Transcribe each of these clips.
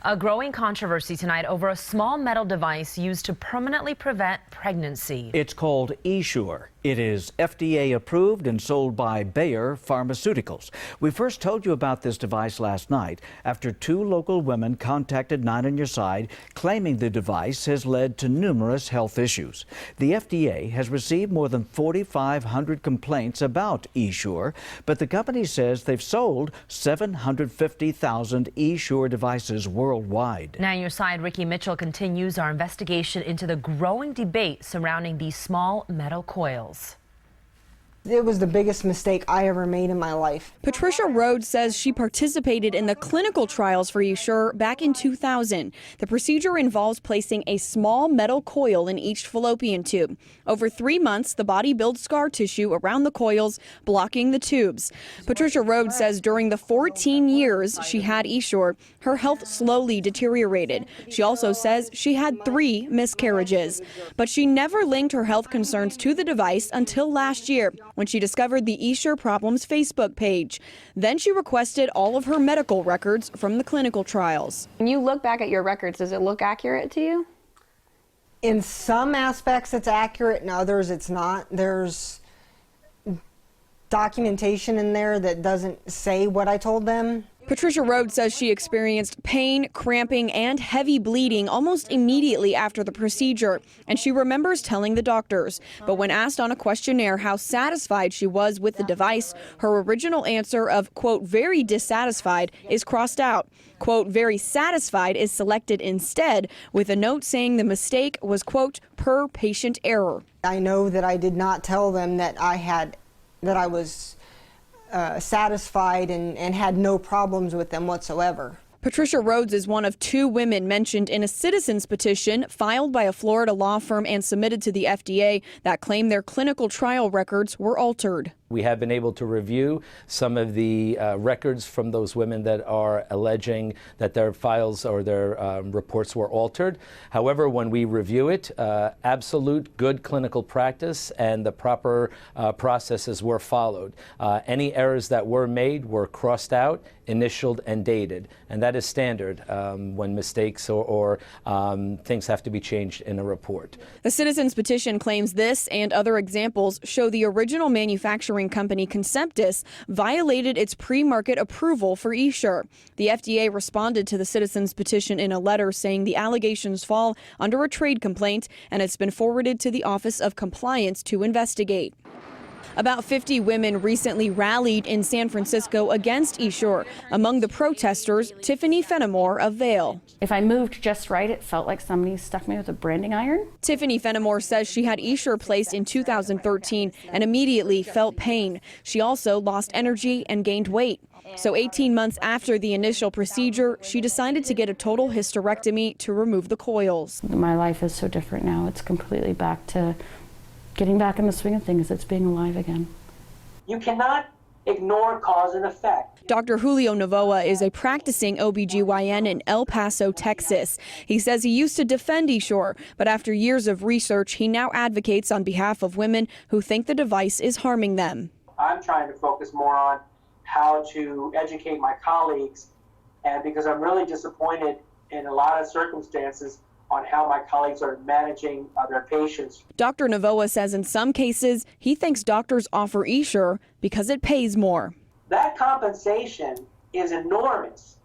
A growing controversy tonight over a small metal device used to permanently prevent pregnancy. It's called Essure. It is FDA approved and sold by Bayer Pharmaceuticals. We first told you about this device last night after two local women contacted 9 on Your Side claiming the device has led to numerous health issues. The FDA has received more than 4,500 complaints about Essure, but the company says they've sold 750,000 Essure devices worldwide. 9 on Your Side, Ricky Mitchell continues our investigation into the growing debate surrounding these small metal coils. It was the biggest mistake I ever made in my life. Patricia Rhodes says she participated in the clinical trials for Essure back in 2000. The procedure involves placing a small metal coil in each fallopian tube. Over 3 months, the body builds scar tissue around the coils, blocking the tubes. Patricia Rhodes says during the 14 years she had Essure, her health slowly deteriorated. She also says she had 3 miscarriages. But she never linked her health concerns to the device until last year, when she discovered the Essure Problems Facebook page. Then she requested all of her medical records from the clinical trials. When you look back at your records, does it look accurate to you? In some aspects it's accurate, in others it's not. There's documentation in there that doesn't say what I told them. Patricia Rhodes says she experienced pain, cramping, and heavy bleeding almost immediately after the procedure, and she remembers telling the doctors. But when asked on a questionnaire how satisfied she was with the device, her original answer of, quote, very dissatisfied is crossed out. Quote, very satisfied is selected instead, with a note saying the mistake was, quote, per patient error. I know that I did not tell them that I was satisfied and had no problems with them whatsoever. Patricia Rhodes is one of 2 women mentioned in a citizen's petition filed by a Florida law firm and submitted to the FDA that claim their clinical trial records were altered. We have been able to review some of the records from those women that are alleging that their files or their reports were altered. However, when we review it, absolute good clinical practice and the proper processes were followed. Any errors that were made were crossed out, initialed, and dated. And that is standard when mistakes or things have to be changed in a report. The citizen's petition claims this and other examples show the original manufacturing company Conceptus violated its pre-market approval for Essure. The FDA responded to the citizen's petition in a letter saying the allegations fall under a trade complaint and it's been forwarded to the Office of Compliance to investigate. About 50 women recently rallied in San Francisco against Essure. Among the protesters, Tiffany Fenimore of Vail. If I moved just right, it felt like somebody stuck me with a branding iron. Tiffany Fenimore says she had Essure placed in 2013 and immediately felt pain. She also lost energy and gained weight. So 18 months after the initial procedure, she decided to get a total hysterectomy to remove the coils. My life is so different now. It's completely back to getting back in the swing of things. It's being alive again. You cannot ignore cause and effect. Dr. Julio Novoa is a practicing OBGYN in El Paso, Texas. He says he used to defend Essure, but after years of research, he now advocates on behalf of women who think the device is harming them. I'm trying to focus more on how to educate my colleagues, and because I'm really disappointed in a lot of circumstances on how my colleagues are managing their patients. Dr. Novoa says in some cases, he thinks doctors offer Essure because it pays more. That compensation is enormous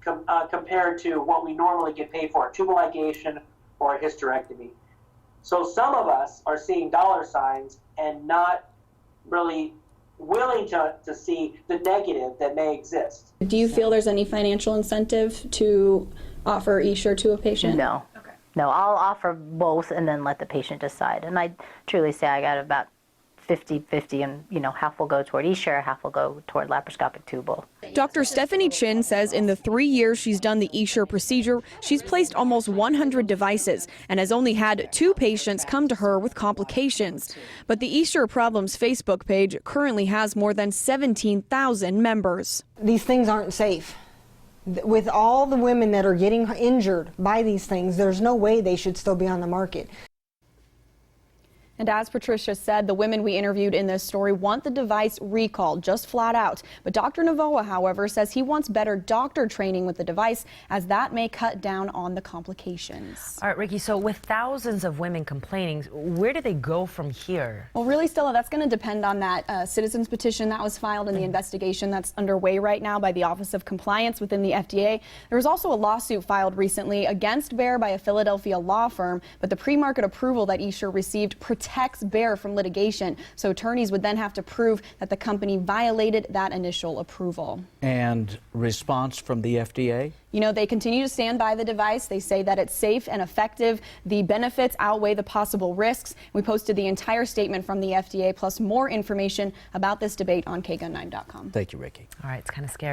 compared to what we normally get paid for a tubal ligation or a hysterectomy. So some of us are seeing dollar signs and not really willing to see the negative that may exist. Do you feel there's any financial incentive to offer Essure to a patient? No. No, I'll offer both and then let the patient decide. And I truly say I got about 50-50, and half will go toward Essure, half will go toward laparoscopic tubal. Dr. Stephanie Chin says in the 3 years she's done the Essure procedure, she's placed almost 100 devices and has only had 2 patients come to her with complications. But the Essure Problems Facebook page currently has more than 17,000 members. These things aren't safe. With all the women that are getting injured by these things, there's no way they should still be on the market. And as Patricia said, the women we interviewed in this story want the device recalled, just flat out. But Dr. Navoa, however, says he wants better doctor training with the device, as that may cut down on the complications. All right, Ricky, so with thousands of women complaining, where do they go from here? Well, really, Stella, that's going to depend on that citizens petition that was filed in the investigation that's underway right now by the Office of Compliance within the FDA. There was also a lawsuit filed recently against Bayer by a Philadelphia law firm, but the pre-market approval that Essure received protects Bayer from litigation. So attorneys would then have to prove that the company violated that initial approval. And response from the FDA? You know, they continue to stand by the device. They say that it's safe and effective. The benefits outweigh the possible risks. We posted the entire statement from the FDA plus more information about this debate on KGUN9.com. Thank you, Ricky. All right, it's kind of scary.